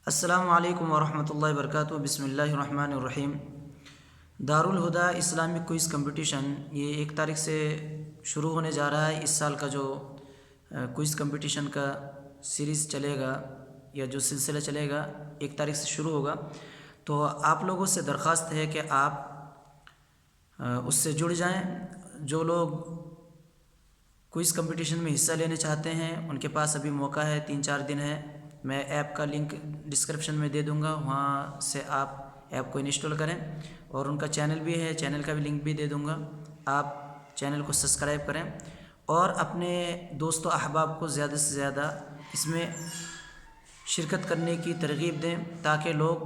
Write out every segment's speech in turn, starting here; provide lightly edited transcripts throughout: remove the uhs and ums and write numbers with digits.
السلام علیکم ورحمۃ اللہ وبرکاتہ۔ بسم اللہ الرحمن الرحیم۔ دارالہدیٰ اسلامک کوئز کمپٹیشن یہ 1 تاریخ سے شروع ہونے جا رہا ہے۔ اس سال کا جو کوئز کمپٹیشن کا سیریز چلے گا یا جو سلسلہ چلے گا 1 تاریخ سے شروع ہوگا، تو آپ لوگوں سے درخواست ہے کہ آپ اس سے جڑ جائیں۔ جو لوگ کوئز کمپٹیشن میں حصہ لینے چاہتے ہیں ان کے پاس ابھی موقع ہے، 3-4 دن ہے۔ میں ایپ کا لنک ڈسکرپشن میں دے دوں گا، وہاں سے آپ ایپ کو انسٹال کریں، اور ان کا چینل بھی ہے، چینل کا بھی لنک بھی دے دوں گا۔ آپ چینل کو سبسکرائب کریں اور اپنے دوست و احباب کو زیادہ سے زیادہ اس میں شرکت کرنے کی ترغیب دیں، تاکہ لوگ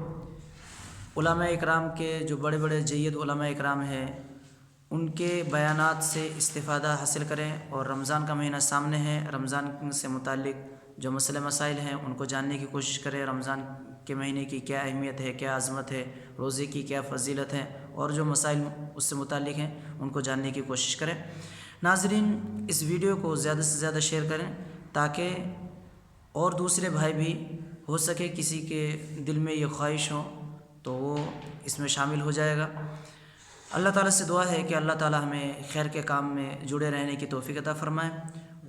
علماء اکرام کے جو بڑے بڑے جید علماء اکرام ہیں ان کے بیانات سے استفادہ حاصل کریں، اور رمضان کا مہینہ سامنے ہے، رمضان سے متعلق جو مسئلے مسائل ہیں ان کو جاننے کی کوشش کریں۔ رمضان کے مہینے کی کیا اہمیت ہے، کیا عظمت ہے، روزے کی کیا فضیلت ہے، اور جو مسائل اس سے متعلق ہیں ان کو جاننے کی کوشش کریں۔ ناظرین، اس ویڈیو کو زیادہ سے زیادہ شیئر کریں تاکہ اور دوسرے بھائی بھی ہو سکے کسی کے دل میں یہ خواہش ہو تو وہ اس میں شامل ہو جائے گا۔ اللہ تعالیٰ سے دعا ہے کہ اللہ تعالیٰ ہمیں خیر کے کام میں جڑے رہنے کی توفیق عطا فرمائے،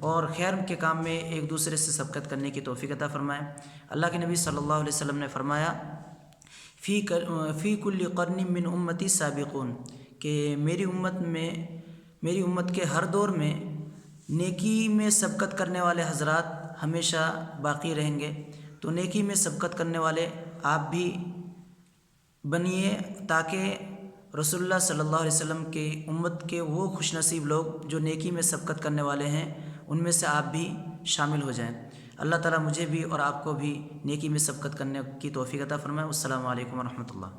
اور خیر کے کام میں ایک دوسرے سے سبقت کرنے کی توفیق عطا فرمائے۔ اللہ کے نبی صلی اللہ علیہ وسلم نے فرمایا فی کل قرن من امتی سابقون، کہ میری امت کے ہر دور میں نیکی میں سبقت کرنے والے حضرات ہمیشہ باقی رہیں گے۔ تو نیکی میں سبقت کرنے والے آپ بھی بنیے، تاکہ رسول اللہ صلی اللہ علیہ وسلم کی امت کے وہ خوش نصیب لوگ جو نیکی میں سبقت کرنے والے ہیں ان میں سے آپ بھی شامل ہو جائیں۔ اللہ تعالیٰ مجھے بھی اور آپ کو بھی نیکی میں سبقت کرنے کی توفیق عطا فرمائے۔ السلام علیکم ورحمۃ اللہ۔